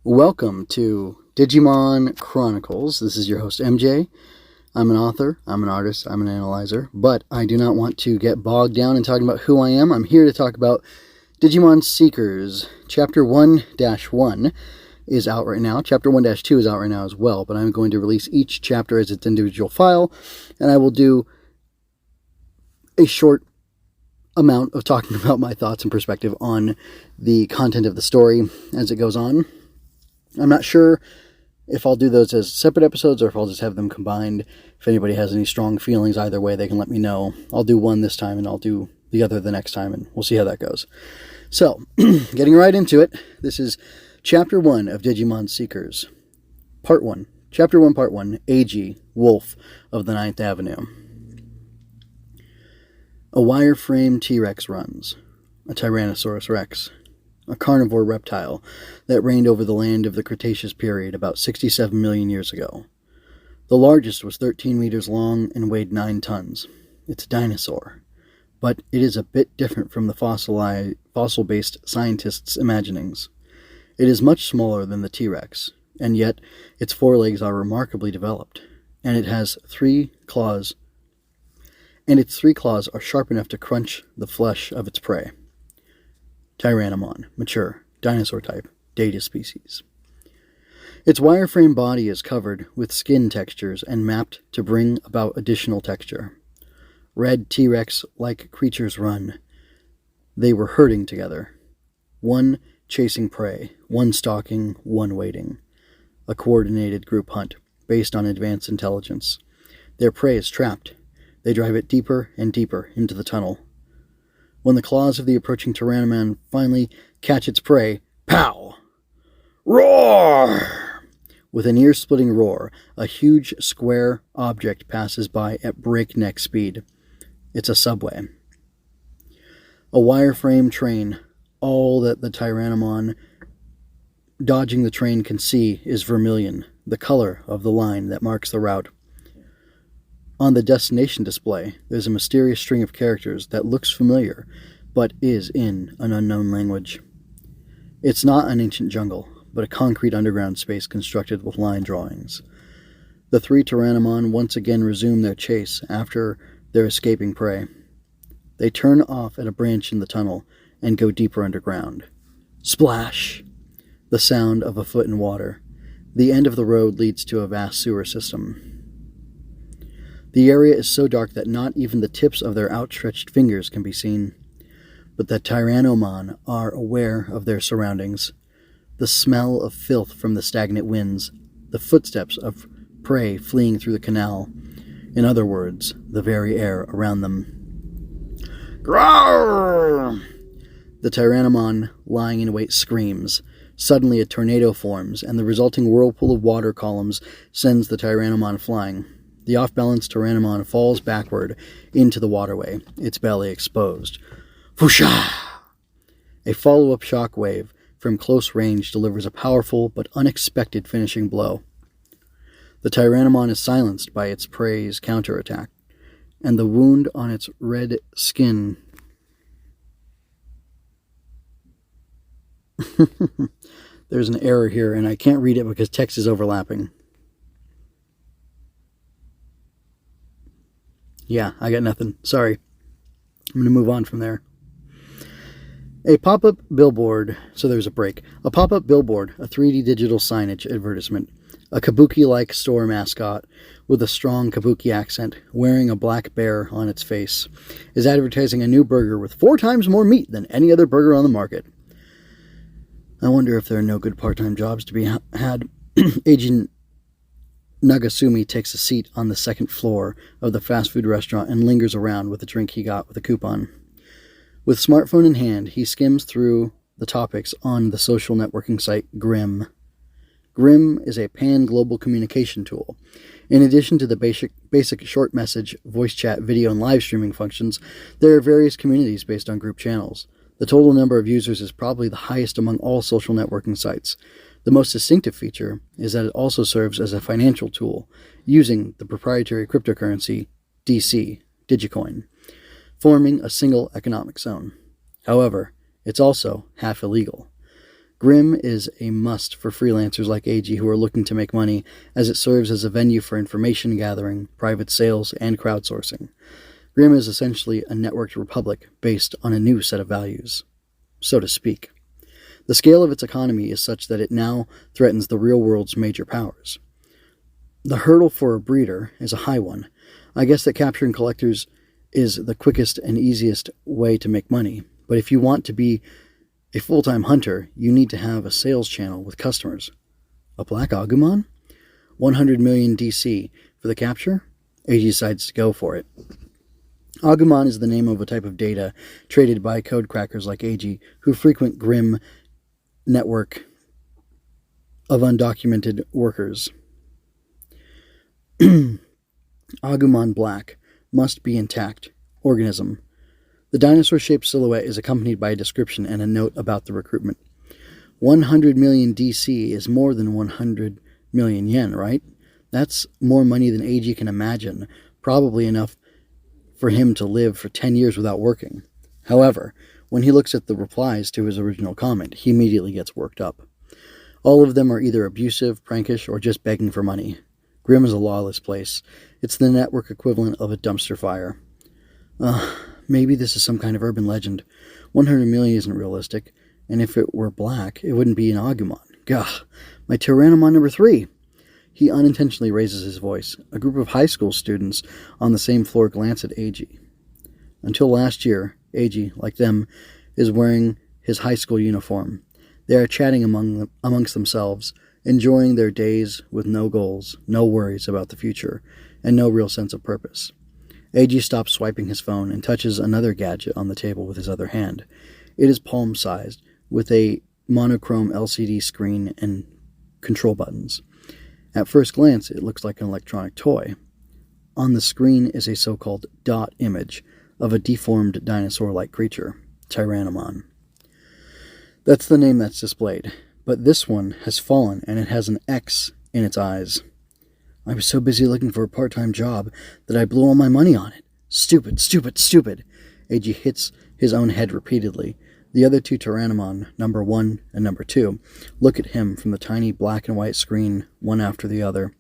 Welcome to Digimon Chronicles. This is your host, MJ. I'm an author, I'm an artist, I'm an analyzer, but I do not want to get bogged down in talking about who I am. I'm here to talk about Digimon Seekers. Chapter 1-1 is out right now. Chapter 1-2 is out right now as well, but I'm going to release each chapter as its individual file, and I will do a short amount of talking about my thoughts and perspective on the content of the story as it goes on. I'm not sure if I'll do those as separate episodes or if I'll just have them combined. If anybody has any strong feelings either way, they can let me know. I'll do one this time and I'll do the other the next time, and we'll see how that goes. So, getting right into it, this is Chapter 1 of Digimon Seekers. Part 1. Chapter 1, Part 1, Eiji, Wolf of the Ninth Avenue. A wireframe T-Rex runs. A Tyrannosaurus Rex. A carnivore reptile that reigned over the land of the Cretaceous period about 67 million years ago. The largest was 13 meters long and weighed 9 tons. It's a dinosaur, but it is a bit different from the fossil-based scientists' imaginings. It is much smaller than the T-Rex, and yet its forelegs are remarkably developed, and it has 3 claws, and its 3 claws are sharp enough to crunch the flesh of its prey. Tyrannomon, mature, dinosaur type, data species. Its wireframe body is covered with skin textures and mapped to bring about additional texture. Red T-Rex-like creatures run. They were herding together. One chasing prey, one stalking, one waiting. A coordinated group hunt, based on advanced intelligence. Their prey is trapped. They drive it deeper and deeper into the tunnel. When the claws of the approaching Tyrannomon finally catch its prey, pow! Roar! With an ear-splitting roar, a huge square object passes by at breakneck speed. It's a subway. A wireframe train. All that the Tyrannomon dodging the train can see is vermilion, the color of the line that marks the route. On the destination display, there's a mysterious string of characters that looks familiar, but is in an unknown language. It's not an ancient jungle, but a concrete underground space constructed with line drawings. The 3 Tyrannomon once again resume their chase after their escaping prey. They turn off at a branch in the tunnel and go deeper underground. Splash! The sound of a foot in water. The end of the road leads to a vast sewer system. The area is so dark that not even the tips of their outstretched fingers can be seen. But the Tyrannomon are aware of their surroundings. The smell of filth from the stagnant winds, the footsteps of prey fleeing through the canal. In other words, the very air around them. Growl! The Tyrannomon, lying in wait, screams. Suddenly a tornado forms, and the resulting whirlpool of water columns sends the Tyrannomon flying. The off-balanced Tyrannomon falls backward into the waterway, its belly exposed. Whoosha! A follow-up shock wave from close range delivers a powerful but unexpected finishing blow. The Tyrannomon is silenced by its prey's counterattack, and the wound on its red skin There's an error here, and I can't read it because text is overlapping. Yeah, I got nothing. Sorry. I'm going to move on from there. A pop-up billboard. So there's a break. A pop-up billboard, a 3D digital signage advertisement. A kabuki-like store mascot with a strong kabuki accent, wearing a black bear on its face, is advertising a new burger with 4 times more meat than any other burger on the market. I wonder if there are no good part-time jobs to be had. Agent Nagasumi takes a seat on the second floor of the fast food restaurant and lingers around with the drink he got with a coupon. With smartphone in hand, he skims through the topics on the social networking site Grim. Grim is a pan-global communication tool. In addition to the basic short message, voice chat, video, and live streaming functions, there are various communities based on group channels. The total number of users is probably the highest among all social networking sites. The most distinctive feature is that it also serves as a financial tool, using the proprietary cryptocurrency DC, Digicoin, forming a single economic zone. However, it's also half illegal. Grimm is a must for freelancers like Eiji who are looking to make money, as it serves as a venue for information gathering, private sales, and crowdsourcing. Grimm is essentially a networked republic based on a new set of values, so to speak. The scale of its economy is such that it now threatens the real world's major powers. The hurdle for a breeder is a high one. I guess that capturing collectors is the quickest and easiest way to make money, but if you want to be a full-time hunter, you need to have a sales channel with customers. A black Agumon? 100 million DC for the capture? Eiji decides to go for it. Agumon is the name of a type of data traded by code crackers like Eiji, who frequent Grimm network of undocumented workers. Agumon Black must be intact organism. The dinosaur-shaped silhouette is accompanied by a description and a note about the recruitment. 100 million DC is more than 100 million yen, right? That's more money than Eiji can imagine, probably enough for him to live for 10 years without working. However, when he looks at the replies to his original comment, he immediately gets worked up. All of them are either abusive, prankish, or just begging for money. Grimm is a lawless place. It's the network equivalent of a dumpster fire. Maybe this is some kind of urban legend. 100 million isn't realistic, and if it were black, it wouldn't be an Agumon. Gah, my Tyrannomon number 3. He unintentionally raises his voice. A group of high school students on the same floor glance at Eiji. Until last year, Eiji, like them, is wearing his high school uniform. They are chatting amongst themselves, enjoying their days with no goals, no worries about the future, and no real sense of purpose. Eiji stops swiping his phone and touches another gadget on the table with his other hand. It is palm-sized, with a monochrome LCD screen and control buttons. At first glance, it looks like an electronic toy. On the screen is a so-called dot image of a deformed dinosaur-like creature, Tyrannomon. That's the name that's displayed, but this one has fallen and it has an X in its eyes. I was so busy looking for a part-time job that I blew all my money on it. Stupid, stupid, stupid. Eiji hits his own head repeatedly. The other two Tyrannomon, number 1 and number 2, look at him from the tiny black and white screen, one after the other.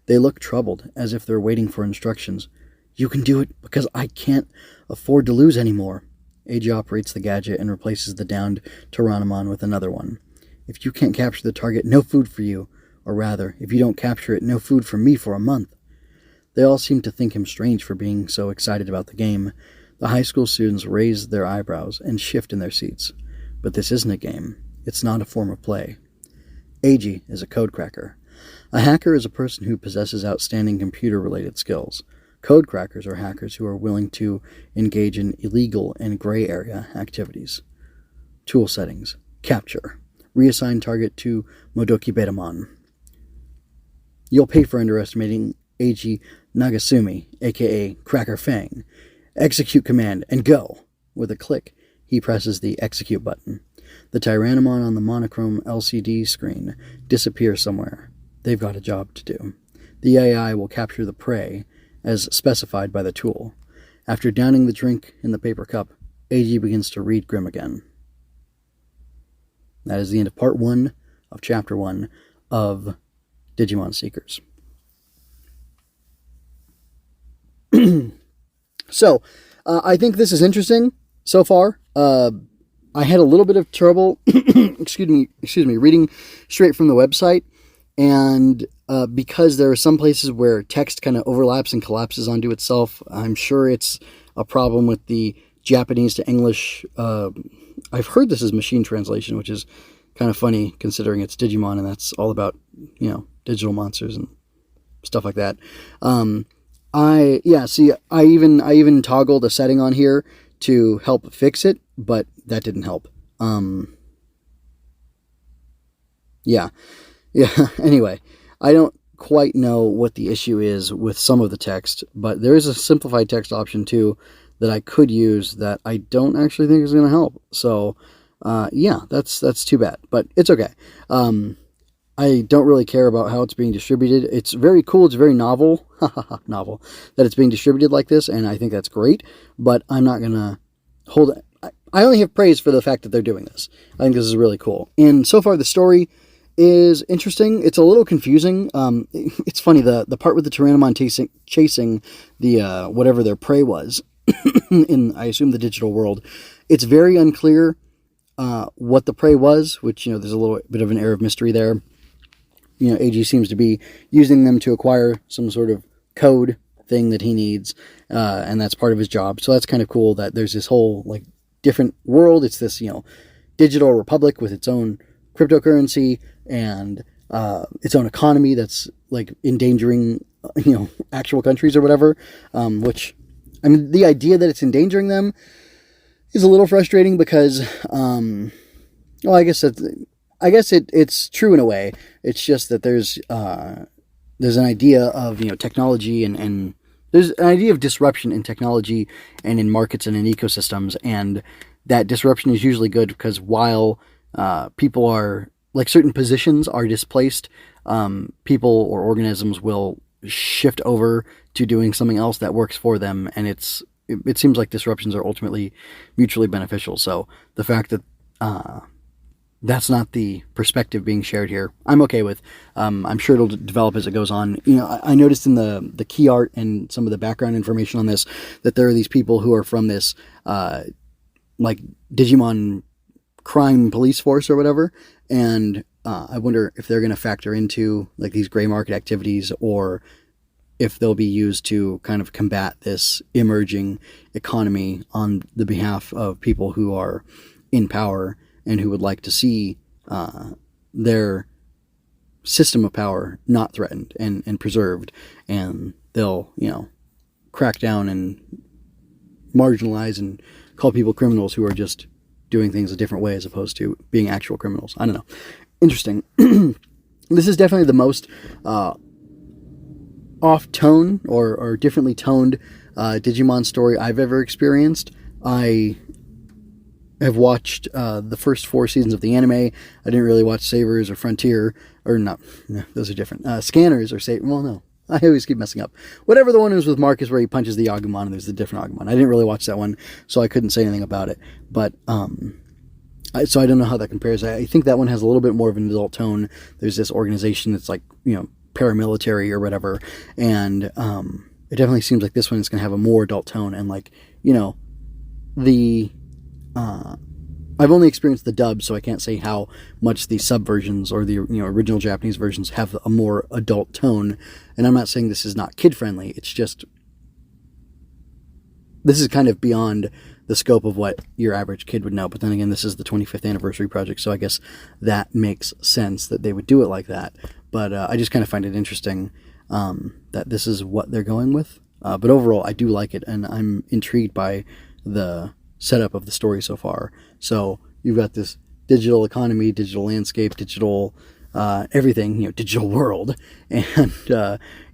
They look troubled, as if they're waiting for instructions. You can do it, because I can't afford to lose anymore. Eiji operates the gadget and replaces the downed Tyrannomon with another one. If you can't capture the target, no food for you. Or rather, if you don't capture it, no food for me for a month. They all seem to think him strange for being so excited about the game. The high school students raise their eyebrows and shift in their seats. But this isn't a game. It's not a form of play. Eiji is a code cracker. A hacker is a person who possesses outstanding computer-related skills. Code crackers are hackers who are willing to engage in illegal and gray area activities. Tool settings. Capture. Reassign target to Modoki Betamon. You'll pay for underestimating Eiji Nagasumi, aka Cracker Fang. Execute command, and go! With a click, he presses the execute button. The Tyrannomon on the monochrome LCD screen disappears somewhere. They've got a job to do. The AI will capture the prey, as specified by the tool. After downing the drink in the paper cup, Eiji begins to read Grimm again. That is the end of Part 1 of Chapter 1 of Digimon Seekers. So, I think this is interesting so far. I had a little bit of trouble, excuse me, reading straight from the website, and because there are some places where text kind of overlaps and collapses onto itself. I'm sure it's a problem with the Japanese to English. I've heard this is machine translation, which is kind of funny considering it's Digimon and that's all about, digital monsters and stuff like that. I even toggled a setting on here to help fix it, but that didn't help. Anyway, I don't quite know what the issue is with some of the text, but there is a simplified text option too that I could use that I don't actually think is going to help. So, that's too bad, but it's okay. I don't really care about how it's being distributed. It's very cool. It's very novel that it's being distributed like this, and I think that's great, but I'm not going to hold it. I only have praise for the fact that they're doing this. I think this is really cool. And so far, the story is interesting. It's a little confusing. It's funny, the part with the Tyrannomon chasing the whatever their prey was in, I assume, the digital world. It's very unclear what the prey was, which, there's a little bit of an air of mystery there. Eiji seems to be using them to acquire some sort of code thing that he needs, and that's part of his job. So that's kind of cool that there's this whole, different world. It's this, digital republic with its own cryptocurrency and its own economy that's, endangering, actual countries or whatever, which, the idea that it's endangering them is a little frustrating because, I guess it's true in a way. It's just that there's an idea of, technology and there's an idea of disruption in technology and in markets and in ecosystems. And that disruption is usually good because while people are, certain positions are displaced, people or organisms will shift over to doing something else that works for them. And it seems like disruptions are ultimately mutually beneficial. So the fact that that's not the perspective being shared here, I'm okay with. I'm sure it'll develop as it goes on. I noticed in the key art and some of the background information on this that there are these people who are from this Digimon crime police force or whatever, and I wonder if they're going to factor into these gray market activities, or if they'll be used to kind of combat this emerging economy on the behalf of people who are in power and who would like to see their system of power not threatened and preserved. And they'll, crack down and marginalize and call people criminals who are just doing things a different way as opposed to being actual criminals. I don't know. Interesting. This is definitely the most off-tone or differently toned Digimon story I've ever experienced. I have watched the first 4 seasons of the anime. I didn't really watch Savers or Frontier, or not. No, those are different. Scanners or Well, no. I always keep messing up. Whatever the one is with Marcus where he punches the Agumon and there's a different Agumon. I didn't really watch that one, so I couldn't say anything about it. But, so I don't know how that compares. I think that one has a little bit more of an adult tone. There's this organization that's paramilitary or whatever. And it definitely seems like this one is going to have a more adult tone. And I've only experienced the dub, so I can't say how much the sub versions or the original Japanese versions have a more adult tone. And I'm not saying this is not kid friendly. It's just this is kind of beyond the scope of what your average kid would know. But then again, this is the 25th anniversary project, so I guess that makes sense that they would do it like that. But I just kind of find it interesting that this is what they're going with. But overall, I do like it, and I'm intrigued by the setup of the story so far. So you've got this digital economy, digital landscape, digital everything, digital world, and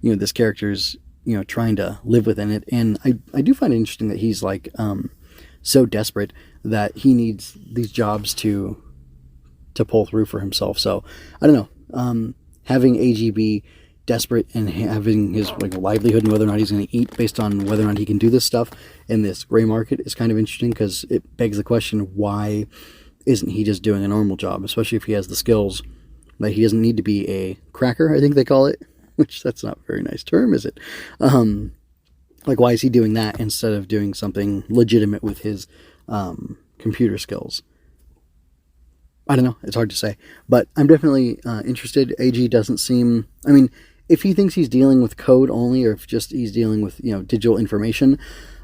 this character's trying to live within it. And I do find it interesting that he's so desperate that he needs these jobs to pull through for himself. So I don't know, having Eiji be desperate and having his livelihood and whether or not he's going to eat based on whether or not he can do this stuff in this gray market is kind of interesting, because it begs the question, why isn't he just doing a normal job, especially if he has the skills that he doesn't need to be a cracker, I think they call it, which that's not a very nice term, is it? Why is he doing that instead of doing something legitimate with his computer skills? I don't know. It's hard to say. But I'm definitely interested. Eiji doesn't seem... if he thinks he's dealing with code only, or if just he's dealing with, digital information,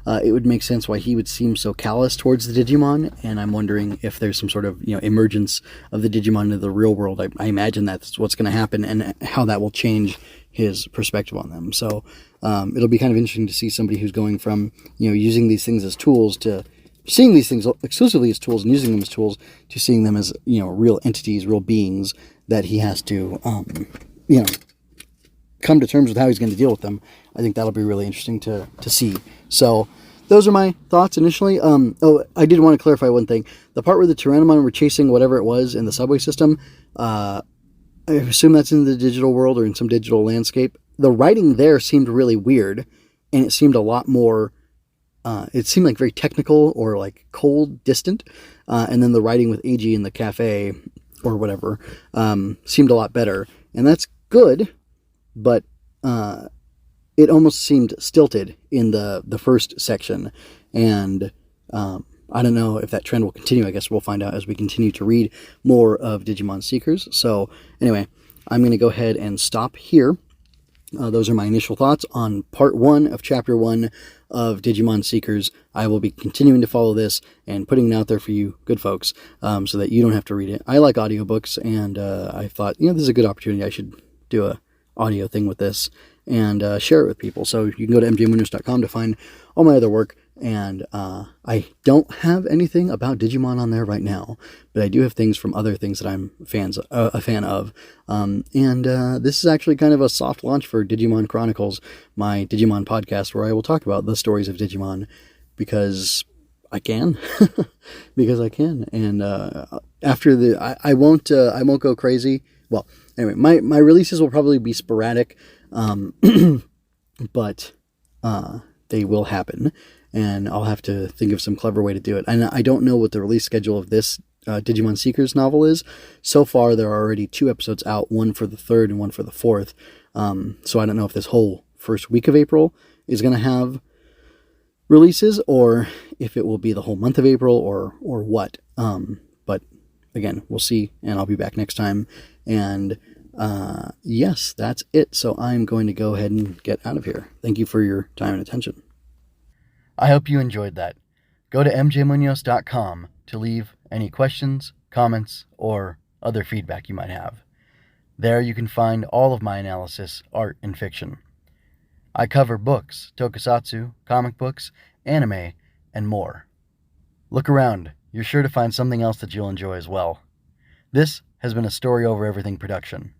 it would make sense why he would seem so callous towards the Digimon. And I'm wondering if there's some sort of, emergence of the Digimon into the real world. I imagine that's what's going to happen, and how that will change his perspective on them. So it'll be kind of interesting to see somebody who's going from, using these things as tools to seeing these things exclusively as tools and using them as tools to seeing them as, real entities, real beings that he has to, come to terms with how he's going to deal with them. I think that'll be really interesting to see. So those are my thoughts initially. I did want to clarify one thing. The part where the Tyrannomon were chasing whatever it was in the subway system, I assume that's in the digital world or in some digital landscape. The writing there seemed really weird, and it seemed a lot more it seemed like very technical or like cold, distant. And then the writing with Eiji in the cafe or whatever seemed a lot better. And that's good, but it almost seemed stilted in the first section. And I don't know if that trend will continue. I guess we'll find out as we continue to read more of Digimon Seekers. So anyway, I'm going to go ahead and stop here. Those are my initial thoughts on part 1 of chapter 1 of Digimon Seekers. I will be continuing to follow this and putting it out there for you good folks so that you don't have to read it. I like audiobooks, and I thought, this is a good opportunity. I should do a audio thing with this and share it with people. So you can go to mjmunoz.com to find all my other work. And I don't have anything about Digimon on there right now, but I do have things from other things that I'm a fan of. And this is actually kind of a soft launch for Digimon Chronicles, my Digimon podcast, where I will talk about the stories of Digimon because I can, because I can. And after I won't go crazy. Well, anyway, my releases will probably be sporadic, but they will happen. And I'll have to think of some clever way to do it. And I don't know what the release schedule of this Digimon Seekers novel is. So far, there are already 2 episodes out, one for the 3rd and one for the 4th. So I don't know if this whole first week of April is going to have releases, or if it will be the whole month of April, or what. But again, we'll see, and I'll be back next time. And yes, that's it. So I'm going to go ahead and get out of here. Thank you for your time and attention. I hope you enjoyed that. Go to mjmunoz.com to leave any questions, comments, or other feedback you might have. There you can find all of my analysis, art, and fiction. I cover books, tokusatsu, comic books, anime, and more. Look around. You're sure to find something else that you'll enjoy as well. This has been a Story Over Everything production.